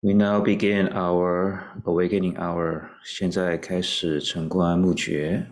We now begin our awakening hour. 现在开始晨观暮觉。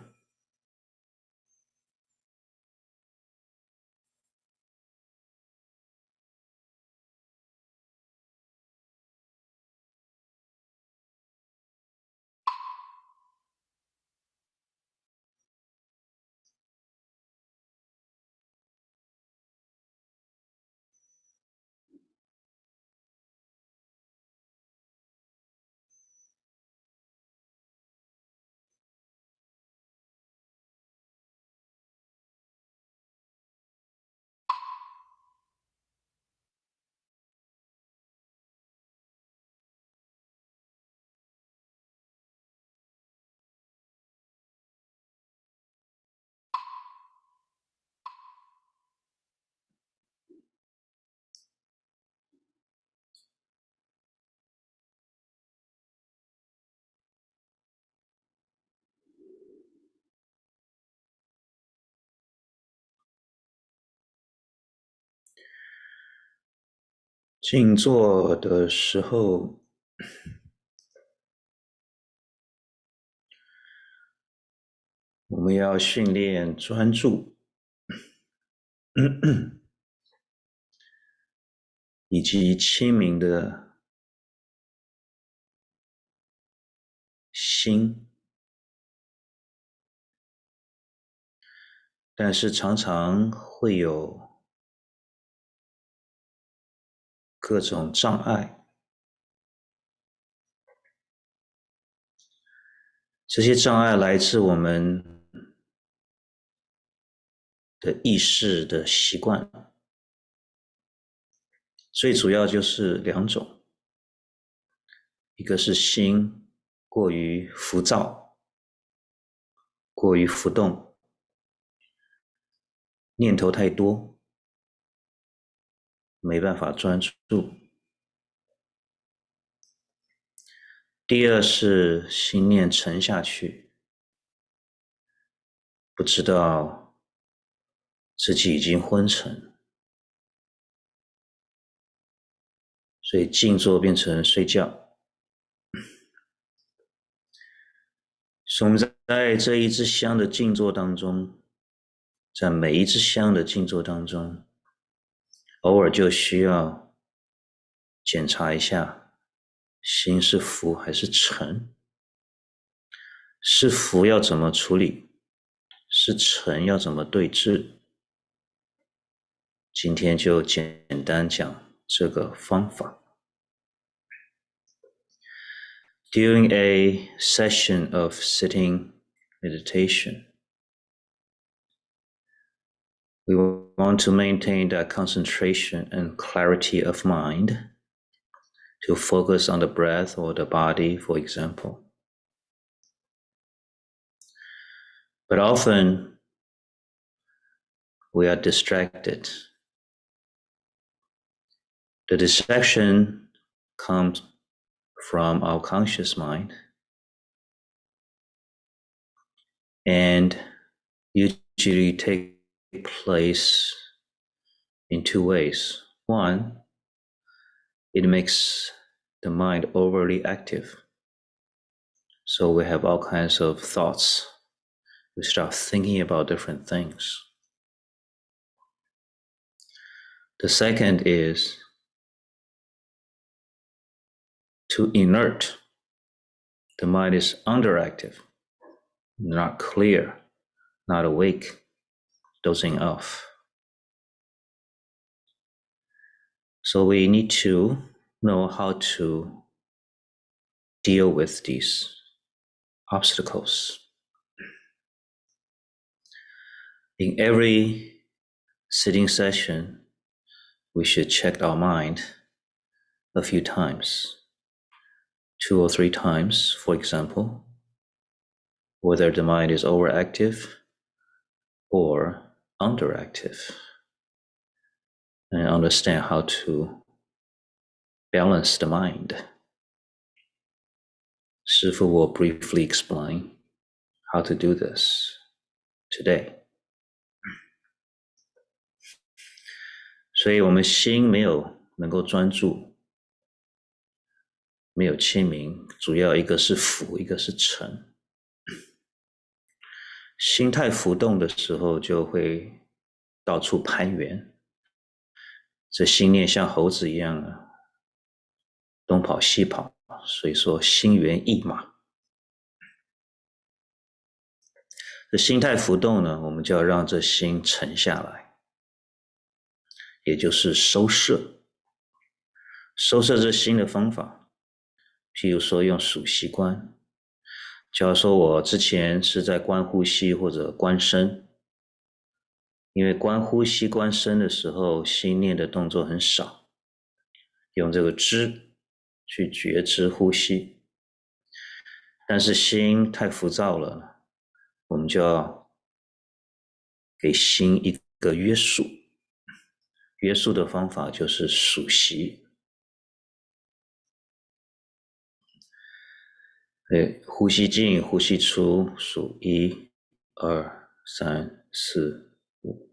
静坐的时候，我们要训练专注，以及清明的心。但是常常会有各种障碍，这些障碍来自我们的意识的习惯，最主要就是两种，一个是心过于浮躁，过于浮动，念头太多，没办法专注。第二是心念沉下去，不知道自己已经昏沉，所以静坐变成睡觉。所以我们在这一支香的静坐当中，在每一支香的静坐当中，偶尔就需要检查一下心是浮还是沉，是浮要怎么处理，是沉要怎么对治。今天就简单讲这个方法。During a session of sitting meditation, we want to maintain that concentration and clarity of mind to focus on the breath or the body, for example. But often we are distracted. The distraction comes from our conscious mind and usually take place in two ways. One, it makes the mind overly active. So we have all kinds of thoughts. We start thinking about different things. The second is too inert. The mind is underactive, not clear, not awake, dozing off. So we need to know how to deal with these obstacles. In every sitting session, we should check our mind a few times, 2 or 3 times, for example, whether the mind is overactive or underactive, and understand how to balance the mind. Shifu will briefly explain how to do this today. 所以我们心没有能够专注，没有清明，主要一个是浮，一个是沉。心态浮动的时候就会到处攀援，这心念像猴子一样东跑西跑，所以说心猿意马。这心态浮动呢，我们就要让这心沉下来，也就是收摄。收摄这心的方法，譬如说用数息观。假如说我之前是在观呼吸或者观身，因为观呼吸观身的时候，心念的动作很少，用这个知去觉知呼吸。但是心太浮躁了，我们就要给心一个约束。约束的方法就是数息。呼吸进呼吸出，数1、2、3、4、5。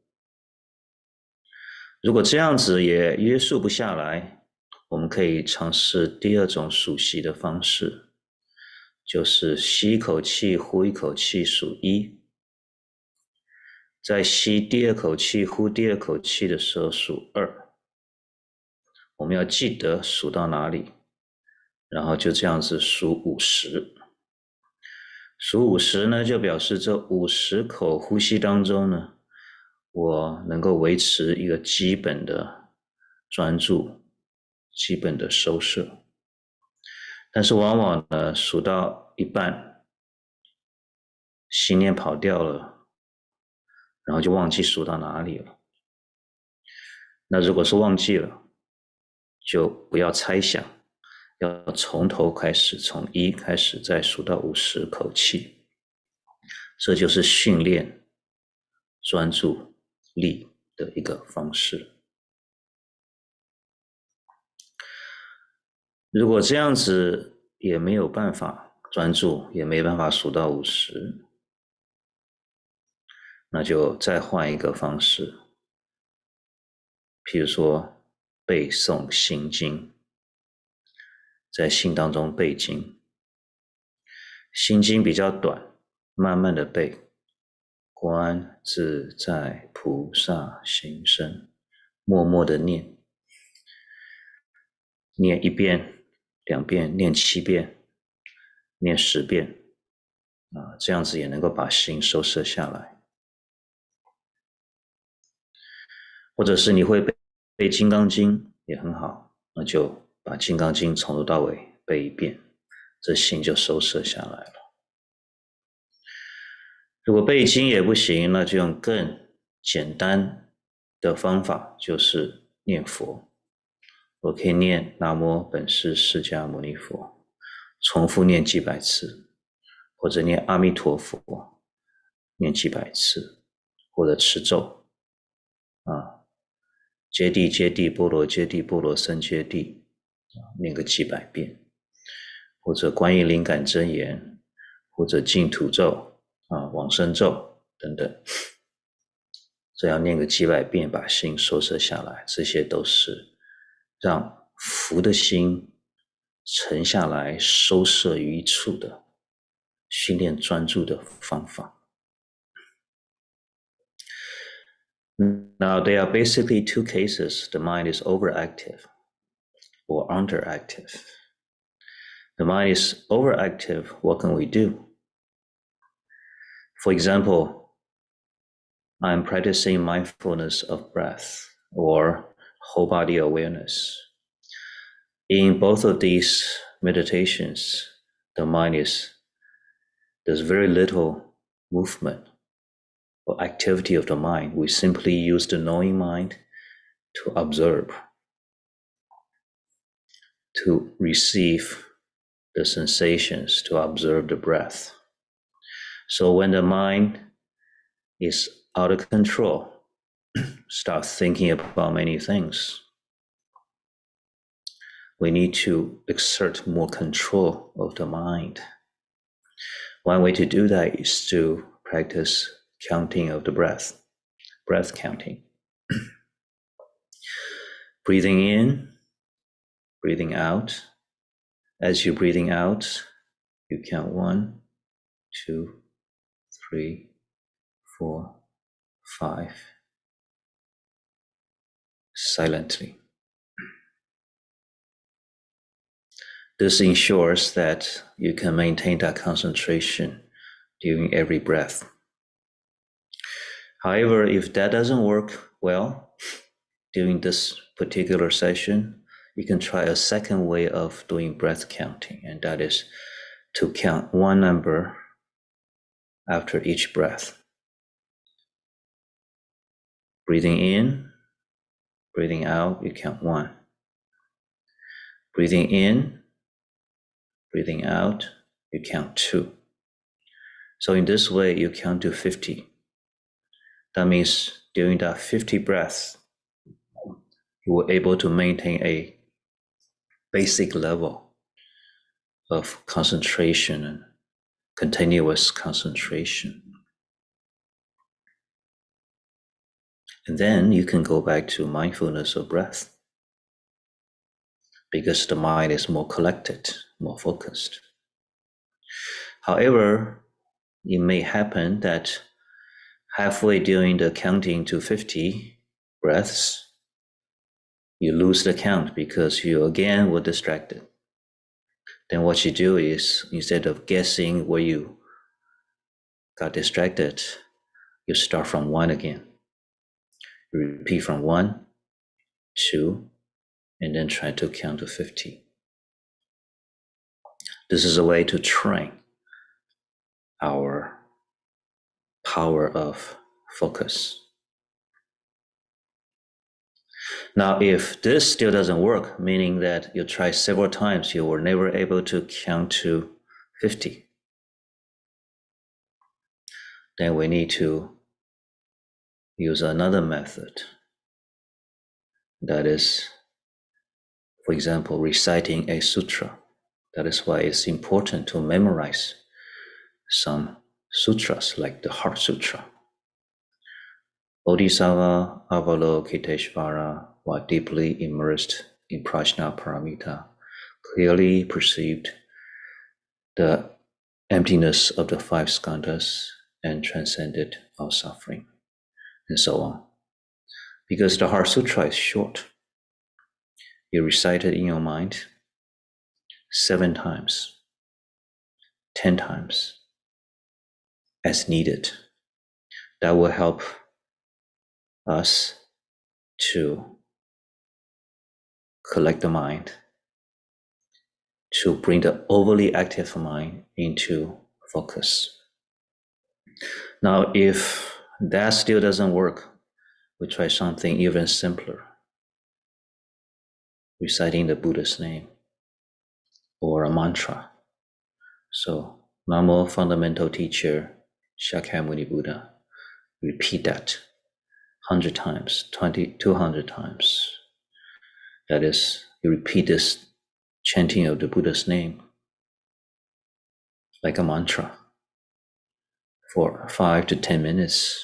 如果这样子也约束不下来，我们可以尝试第二种数息的方式，就是吸一口气，呼一口气，数1。在吸第二口气，呼第二口气的时候数2。我们要记得数到哪里，然后就这样子数50。数50呢，就表示这50口呼吸当中呢，我能够维持一个基本的专注，基本的收摄。但是往往呢，数到一半，心念跑掉了，然后就忘记数到哪里了。那如果是忘记了，就不要猜想，要从头开始，从1开始，再数到50口气。这就是训练专注力的一个方式。如果这样子也没有办法专注，也没办法数到50，那就再换一个方式，譬如说背诵心经，在心当中背经。心经比较短，慢慢的背，观自在菩萨行深，默默的念，念1遍、2遍，念7遍，念10遍，这样子也能够把心收摄下来。或者是你会背金刚经也很好，那就把金刚经从头到尾背1遍，这心就收摄下来了。如果背经也不行，那就用更简单的方法，就是念佛。我可以念南无本师释迦牟尼佛，重复念几百次，或者念阿弥陀佛，念几百次，或者持咒揭谛揭谛波罗揭谛波罗僧揭谛，念个几百遍，或者观音灵感真言，或者净土咒往生咒等等，这样念个几百遍，把心收摄下来，这些都是让浮的心沉下来，收摄于一处的训练专注的方法。Now, there are basically 2 cases. The mind is overactive or underactive. The mind is overactive. What can we do? For example, I'm practicing mindfulness of breath or whole body awareness. In both of these meditations, the mind there's very little movement or activity of the mind. We simply use the knowing mind to observe, to receive the sensations, to observe the breath. So when the mind is out of control, start thinking about many things, we need to exert more control of the mind. One way to do that is to practice counting of the breath counting. Breathing in, breathing out, As you're breathing out, you count 1, 2, 3, 4, 5, silently. This ensures that you can maintain that concentration during every breath. However, if that doesn't work well during this particular session, you can try a second way of doing breath counting, and that is to count one number after each breath. Breathing in, breathing out, you count 1. Breathing in, breathing out, you count 2. So in this way, you count to 50. That means during that 50 breaths, you were able to maintain a basic level of concentration and continuous concentration. And then you can go back to mindfulness of breath, because the mind is more collected, more focused. However, it may happen that halfway during the counting to 50 breaths, you lose the count because you again were distracted. Then what you do is, instead of guessing where you got distracted, you start from 1 again. You repeat from 1, 2, and then try to count to 50. This is a way to train our power of focus. Now, if this still doesn't work, meaning that you try several times, you were never able to count to 50, then we need to use another method. That is, for example, reciting a sutra. That is why it's important to memorize some sutras like the Heart Sutra. Bodhisattva Avalokiteshvara, while deeply immersed in Prajna Paramita, clearly perceived the emptiness of the 5 skandhas and transcended all suffering, and so on. Because the Heart Sutra is short, you recite it in your mind 7 times, 10 times, as needed. That will help us to collect the mind, to bring the overly active mind into focus. Now, if that still doesn't work, we try something even simpler, reciting the Buddha's name or a mantra. So, Namo Fundamental Teacher Shakyamuni Buddha, repeat that 100 times, 200 times. That is, you repeat this chanting of the Buddha's name like a mantra for 5 to 10 minutes.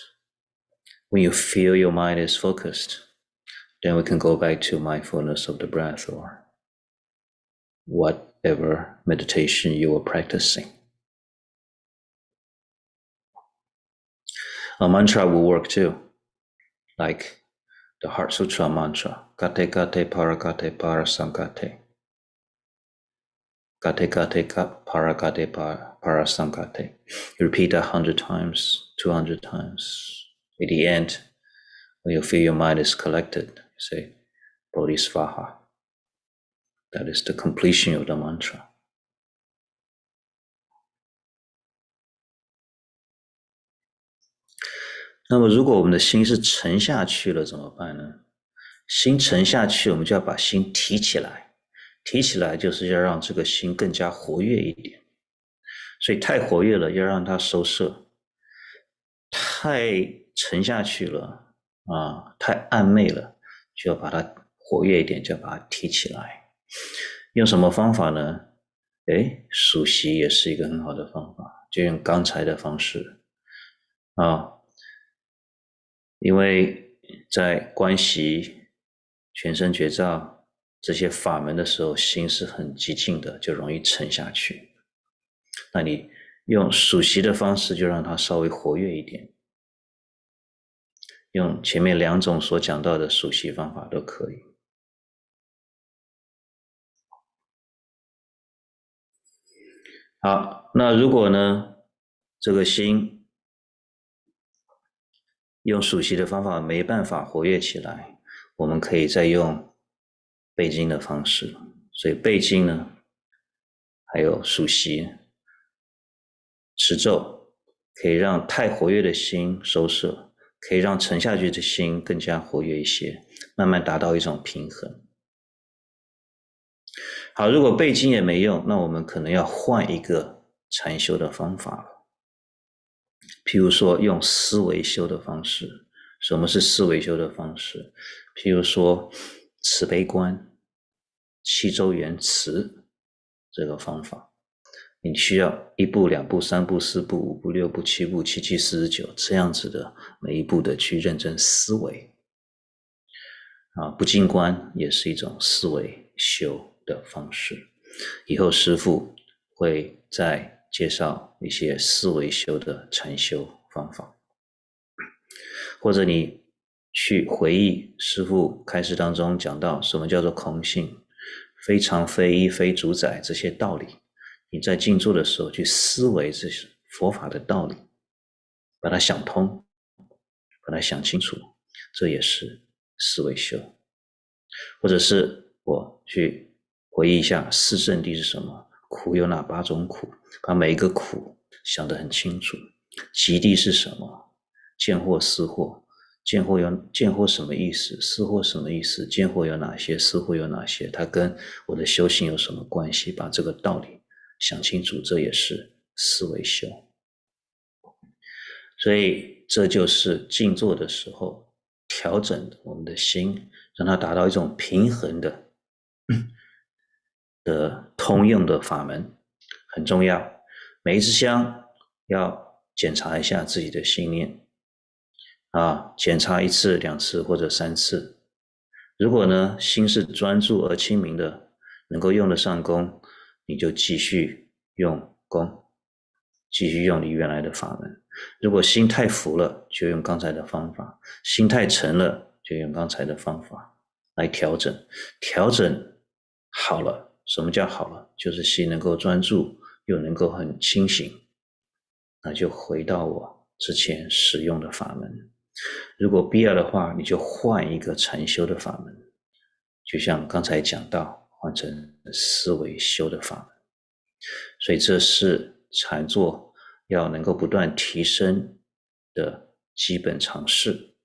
When you feel your mind is focused, then we can go back to mindfulness of the breath or whatever meditation you are practicing. A mantra will work too, like the Heart Sutra mantra, Kate Kate Parakate Parasankate. Kate Kate Parakate Parasankate. You repeat that 100 times, 200 times. At the end, when you feel your mind is collected, you say Bodhisvaha. That is the completion of the mantra.那么如果我们的心是沉下去了怎么办呢？心沉下去，我们就要把心提起来，提起来就是要让这个心更加活跃一点。所以太活跃了要让它收摄，太沉下去了太暗昧了，就要把它活跃一点，就要把它提起来。用什么方法呢？数息也是一个很好的方法，就用刚才的方式因为在观息全身觉照这些法门的时候，心是很激进的，就容易沉下去。那你用数息的方式，就让它稍微活跃一点。用前面2种所讲到的数息方法都可以。好，那如果呢，这个心用数息的方法没办法活跃起来，我们可以再用背经的方式。所以背经呢，还有数息、持咒，可以让太活跃的心收摄，可以让沉下去的心更加活跃一些，慢慢达到一种平衡。好，如果背经也没用，那我们可能要换一个禅修的方法了。譬如说用思维修的方式。什么是思维修的方式？譬如说慈悲观、7周圆慈这个方法，你需要1步、2步、3步、4步、5步、6步、7步、7、7、49这样子的每一步的去认真思维。不净观也是一种思维修的方式。以后师父会再介绍一些思维修的禅修方法。或者你去回忆师父开示当中讲到什么叫做空性，非常非一非主宰这些道理，你在静坐的时候去思维这些佛法的道理，把它想通，把它想清楚，这也是思维修。或者是我去回忆一下四圣谛是什么，苦有哪8种苦，把每一个苦想得很清楚。极谛是什么？见惑思惑，见惑什么意思？思惑什么意思？见惑有哪些？思惑有哪些？它跟我的修行有什么关系？把这个道理想清楚，这也是思维修。所以这就是静坐的时候调整我们的心，让它达到一种平衡的通用的法门，很重要。每一支香要检查一下自己的心念检查1次、2次或者3次。如果呢心是专注而清明的，能够用得上功，你就继续用功，继续用你原来的法门。如果心太浮了，就用刚才的方法；心太沉了，就用刚才的方法来调整。调整好了，什么叫好了？就是心能够专注，又能够很清醒，那就回到我之前使用的法门。如果必要的话，你就换一个禅修的法门，就像刚才讲到，换成思维修的法门。所以这是禅坐要能够不断提升的基本常识、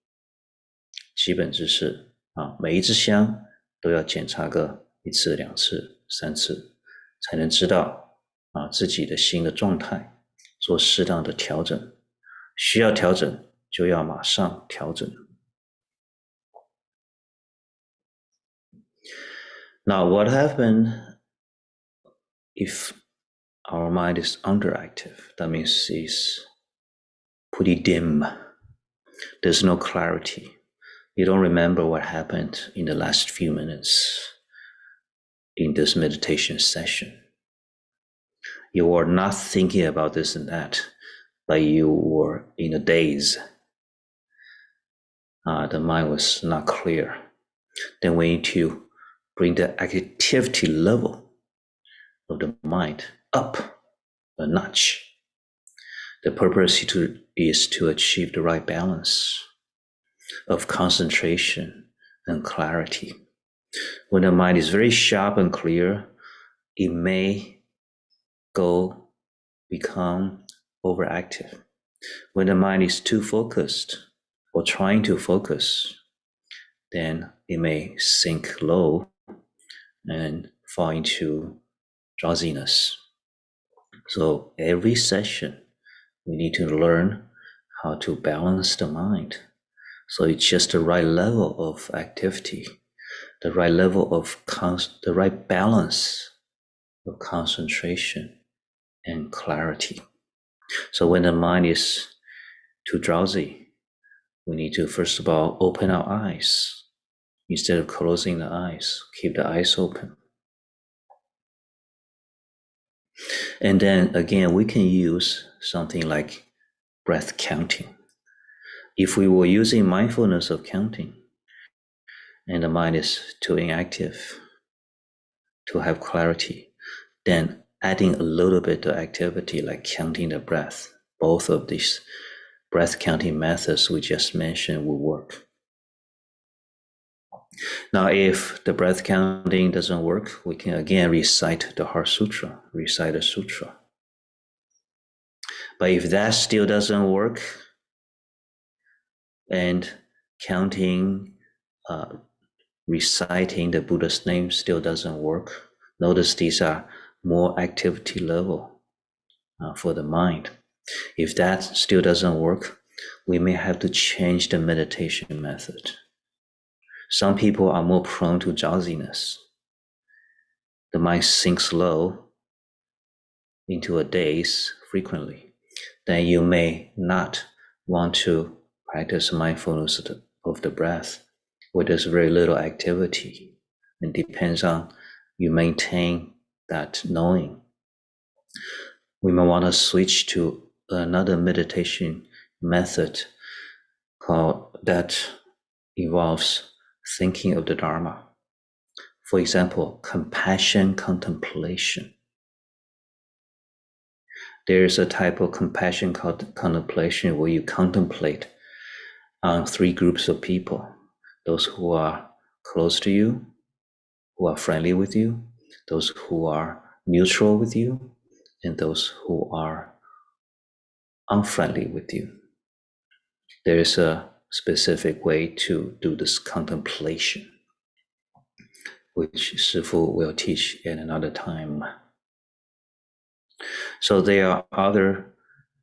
基本知识每一支香都要检查个1次、2次、3次，才能知道自己的心的状态，做适当的调整。需要调整就要马上调整。Now, what happens if our mind is underactive? That means it's pretty dim. There's no clarity. You don't remember what happened in the last few minutes in this meditation session. You are not thinking about this and that, but you were in a daze. The mind was not clear. Then we need to bring the activity level of the mind up a notch. The purpose is to achieve the right balance of concentration and clarity. When the mind is very sharp and clear, it may become overactive. When the mind is too focused or trying to focus, then it may sink low and fall into drowsiness. So every session, we need to learn how to balance the mind. So it's just the right level of activity, the right level of the right balance of concentration and clarity. So when the mind is too drowsy, we need to first of all open our eyes Instead of closing the eyes, keep the eyes open. And then again, we can use something like breath counting. If we were using mindfulness of counting, and the mind is too inactive to have clarity, then adding a little bit of activity like counting the breath, both of these breath counting methods we just mentioned will work. Now, if the breath counting doesn't work, we can again recite the Heart Sutra, recite the sutra. But if that still doesn't work, and counting, reciting the Buddha's name still doesn't work, notice these are more activity level for the mind. If that still doesn't work, we may have to change the meditation method. Some people are more prone to drowsiness. The mind sinks low into a daze frequently. Then you may not want to practice mindfulness of the breath, where there's very little activity. It depends on you maintain that knowing. We may want to switch to another meditation method that involves thinking of the Dharma. For example, compassion contemplation. There is a type of compassion contemplation where you contemplate on three groups of people: those who are close to you, who are friendly with you, those who are neutral with you, and those who are unfriendly with you. There is a specific way to do this contemplation, which Shifu will teach at another time. So there are other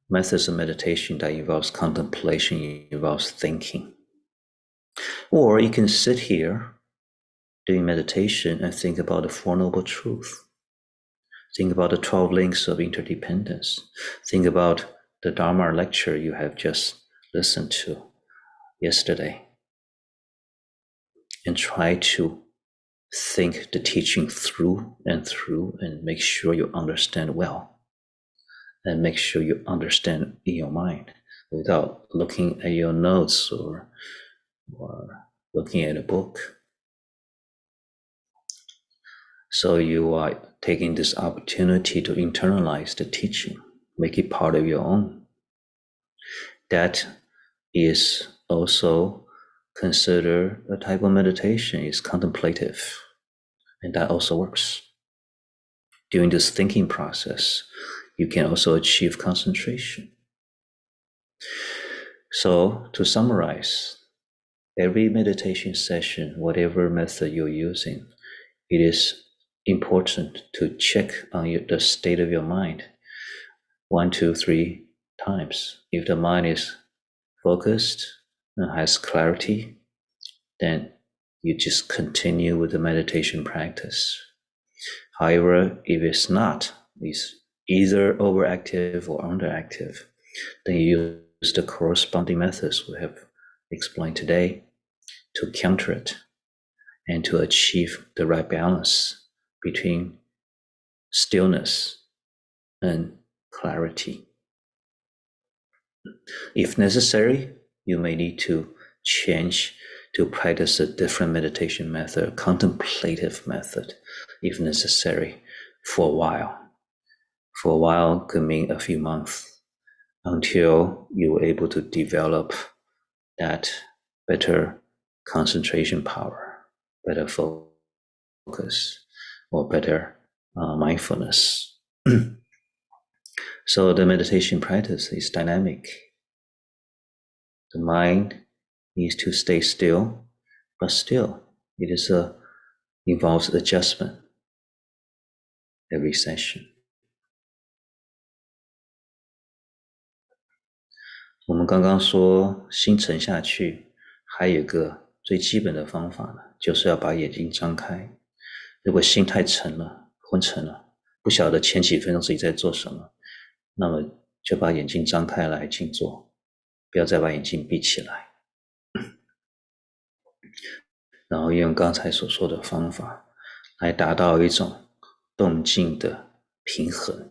methods of meditation that involves contemplation, involves thinking. Or you can sit here doing meditation and think about the Four Noble Truths. Think about the 12 links of interdependence. Think about the Dharma lecture you have just listened to yesterday. And try to think the teaching through and make sure you understand well. And make sure you understand in your mind without looking at your notes or looking at a book. So you are taking this opportunity to internalize the teaching, make it part of your own. That is also considered a type of meditation, is contemplative, and that also works. During this thinking process, you can also achieve concentration. So to summarize, every meditation session, whatever method you're using, it is important to check on the state of your mind 1, 2, 3 times. If the mind is focused and has clarity, then you just continue with the meditation practice. However, if it's not, it's either overactive or underactive, then you use the corresponding methods we have explained today to counter it and to achieve the right balance between stillness and clarity. If necessary, you may need to change to practice a different meditation method, a contemplative method, if necessary, for a while. For a while could mean a few months until you're able to develop that better concentration power, better focus, or better mindfulness. So the meditation practice is dynamic. The mind needs to stay still, but still it is involves adjustment every session. 我们刚刚说心沉下去，还有一个最基本的方法呢，就是要把眼睛张开。如果心太沉了，昏沉了，不晓得前几分钟自己在做什么，那么就把眼睛张开来静坐，不要再把眼睛闭起来。然后用刚才所说的方法来达到一种动静的平衡。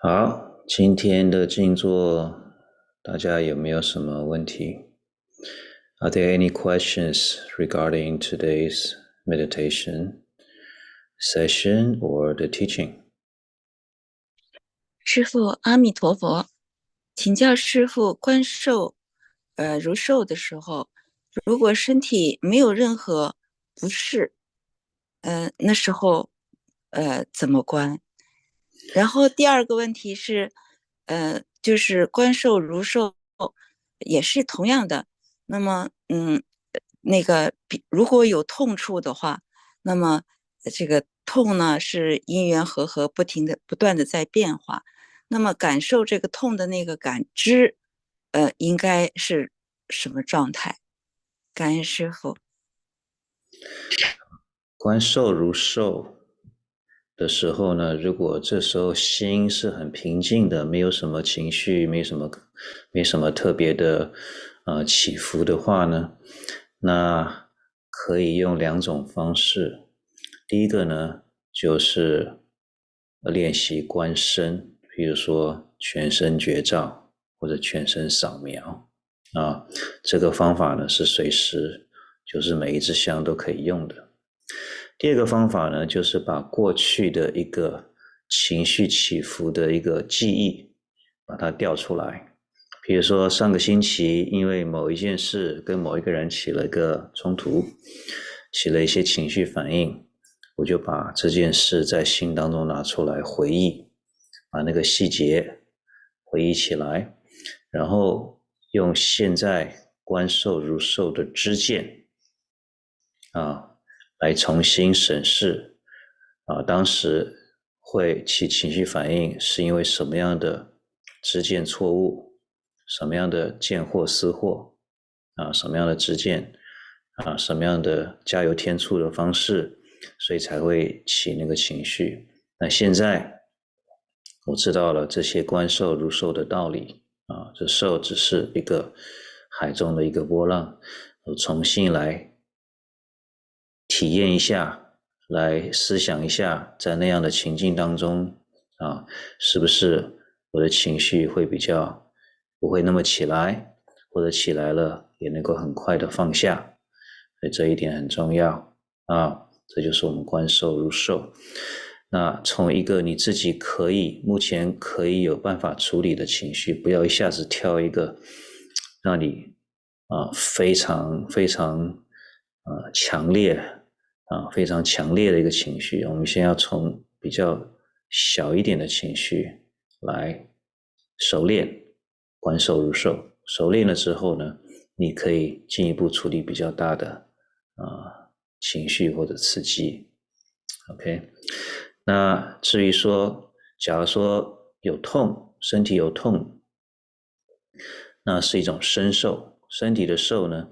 好，今天的静坐，大家有没有什么问题？ Are there any questions regarding today's meditation session or the teaching? 师父，阿弥陀佛，请教师父，观受如受的时候，如果身体没有任何不适，那时候怎么观？然后第二个问题是，就是观受如受也是同样的。那么，那个如果有痛处的话，那么这个痛呢是因缘和合，不断的在变化。那么感受这个痛的那个感知，应该是什么状态？感恩师父。观受如受的时候呢，如果这时候心是很平静的，没有什么情绪，没什么特别的起伏的话呢，那可以用2种方式。第一个呢，就是练习观身，比如说全身觉照或者全身扫描啊，这个方法呢是随时就是每一支香都可以用的。第二个方法呢，就是把过去的一个情绪起伏的一个记忆把它调出来。比如说上个星期因为某一件事跟某一个人起了一个冲突，起了一些情绪反应，我就把这件事在心当中拿出来回忆，把那个细节回忆起来，然后用现在观受如受的知见来重新审视当时会起情绪反应是因为什么样的知见错误，什么样的见惑思惑什么样的知见什么样的加油添醋的方式，所以才会起那个情绪。那现在我知道了这些观受如受的道理这受只是一个海中的一个波浪，我重新来体验一下，来思想一下，在那样的情境当中是不是我的情绪会比较不会那么起来，或者起来了也能够很快的放下，所以这一点很重要这就是我们观受如受。那从一个你自己目前可以有办法处理的情绪，不要一下子挑一个让你非常非常强烈非常强烈的一个情绪。我们先要从比较小一点的情绪来熟练观受如受，熟练了之后呢，你可以进一步处理比较大的情绪或者刺激。OK， 那至于说假如说有痛，身体有痛，那是一种身受。身体的受呢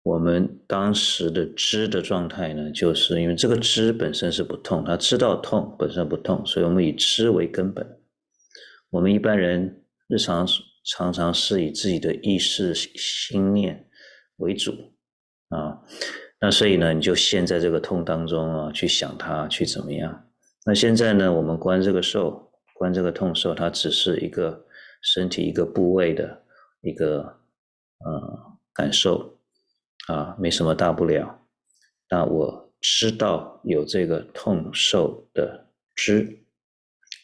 我们当时的知的状态呢，就是因为这个知本身是不痛，他知道痛本身不痛，所以我们以知为根本。我们一般人日常常常是以自己的意识心念为主那所以呢，你就陷在这个痛当中去想它，去怎么样。那现在呢，我们观这个受，观这个痛受，它只是一个身体一个部位的一个感受没什么大不了。那我知道有这个痛受的知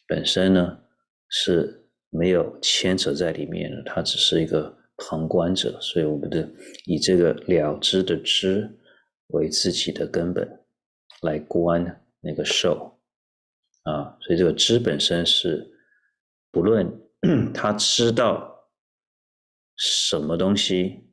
本身呢是没有牵扯在里面的，它只是一个旁观者，所以我们以这个了知的知为自己的根本来观那个受所以这个知本身是不论他知道什么东西，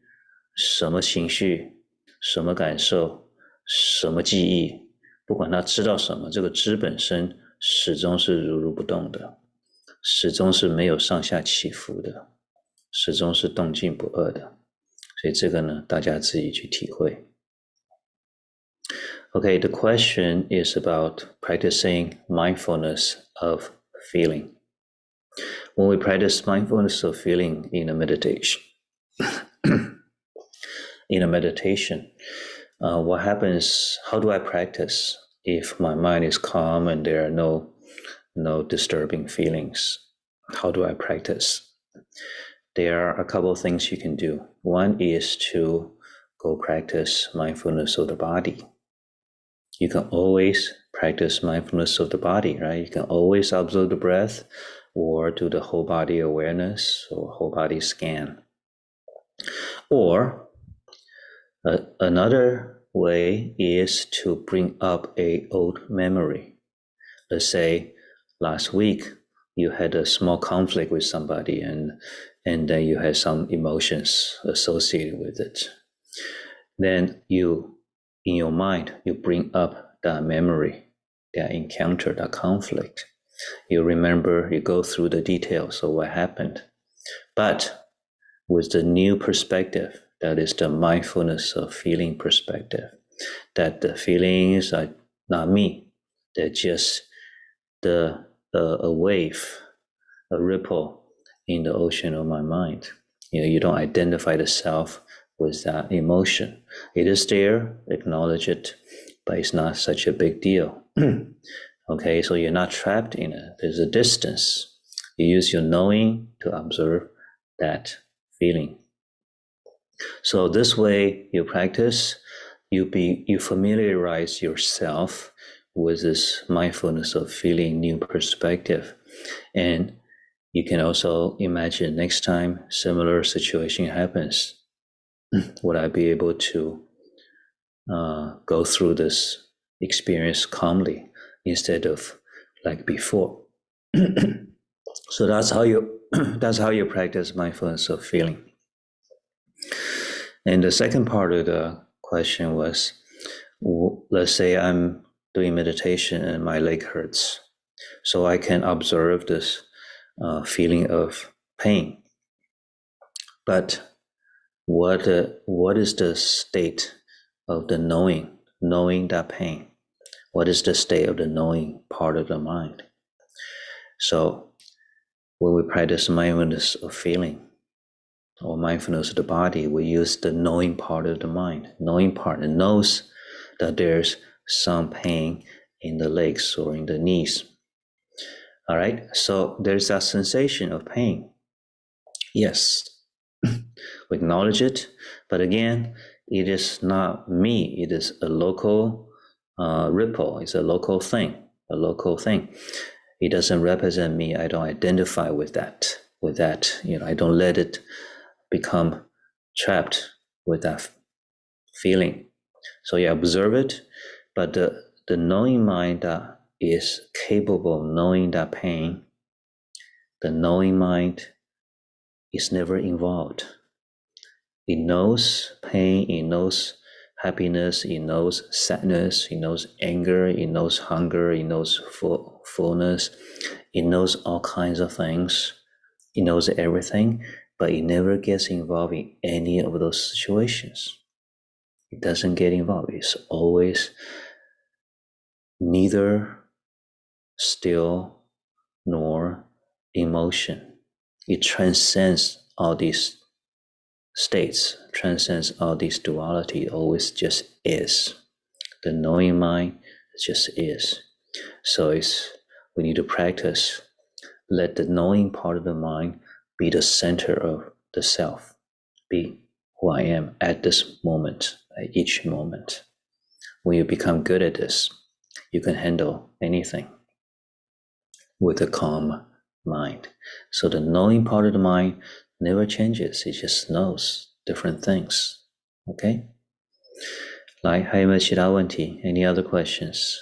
什么情绪，什么感受，什么记忆，不管他知道什么，这个知本身始终是如不动的，始终是没有上下起伏的，始终是动静不二的。所以这个呢，大家自己去体会。Okay, the question is about practicing mindfulness of feeling. When we practice mindfulness of feeling in a meditation, what happens? How do I practice if my mind is calm and there are no no disturbing feelings. How do I practice? There are a couple of things you can do. One is to go practice mindfulness of the body. You can always practice mindfulness of the body, right? You can always observe the breath or do the whole body awareness or whole body scan. Or another way is to bring up an old memory. Let's say last week you had a small conflict with somebody and then you had some emotions associated with it. Then you, in your mind, you bring up that memory, that encounter, that conflict. You remember, you go through the details of what happened. But with the new perspective, that is the mindfulness of feeling perspective, that the feelings are not me, they're just a wave, a ripple in the ocean of my mind. You don't identify the self with that emotion. It is there, acknowledge it, but it's not such a big deal. Okay, so you're not trapped in it. There's a distance. You use your knowing to observe that feeling. So this way you practice, you familiarize yourself with this mindfulness of feeling new perspective. And you can also imagine next time similar situation happens, would I be able to go through this experience calmly instead of like before? So that's how you practice mindfulness of feeling. And the second part of the question was, let's say I'm doing meditation and my leg hurts. So I can observe this feeling of pain. But what is the state of the knowing that pain? What is the state of the knowing part of the mind? So when we practice mindfulness of feeling or mindfulness of the body, we use the knowing part of the mind. Knowing part, it knows that there's some pain in the legs or in the knees. All right, so there's that sensation of pain. Yes, we acknowledge it, but again, it is not me. It is a local ripple. It's a local thing. It doesn't represent me. I don't identify with that. I don't let it become trapped with that feeling. So you observe it, but the knowing mind that is capable of knowing that pain, the knowing mind is never involved. It knows pain, it knows happiness, it knows sadness, it knows anger, it knows hunger, it knows fullness, it knows all kinds of things, it knows everything, but it never gets involved in any of those situations. It doesn't get involved. It's always neither still nor emotion. It transcends all these states, transcends all these duality. It always just is. The knowing mind just is. So we need to practice. Let the knowing part of the mind be the center of the self, be who I am at this moment, at each moment. When you become good at this, you can handle anything with a calm mind. So the knowing part of the mind never changes. It just knows different things. Okay? 来，还有没有其他问题？ Any other questions?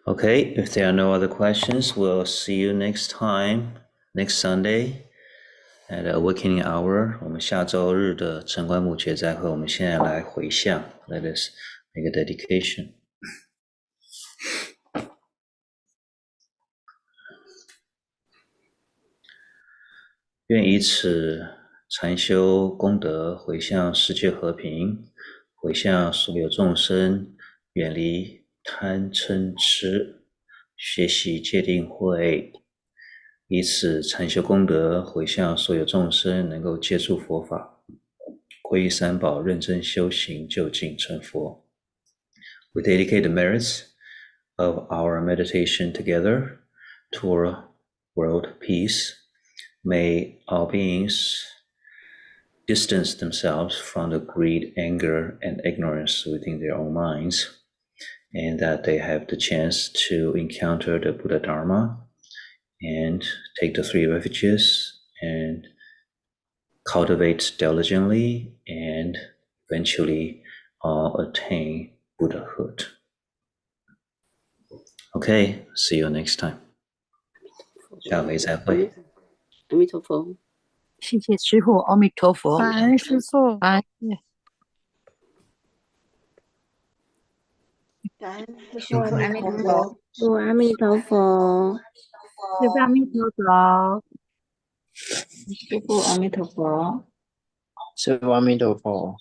Okay, if there are no other questions, we'll see you next time, next Sunday at Awakening Hour. 我们下周日的晨观暮觉再会。我们现在来回向 Let us make a dedication. 愿以此禅修功德回向世界和平，回向所有众生远离贪嗔痴，学习戒定慧，以此禅修功德，回向所有众生能够接触佛法，皈依三宝，认真修行，就近成佛。We dedicate the merits of our meditation together toward world peace. May all beings distance themselves from the greed, anger, and ignorance within their own minds, and that they have the chance to encounter the Buddha Dharma and take the three refuges and cultivate diligently and eventually attain Buddhahood. Okay, see you next time. 下回再会。阿弥陀佛。谢谢师父，阿弥陀佛。感恩师父，感感恩师父，阿弥陀佛。师父阿弥陀佛。师父阿弥陀佛。师父阿弥陀佛。师父阿弥陀佛。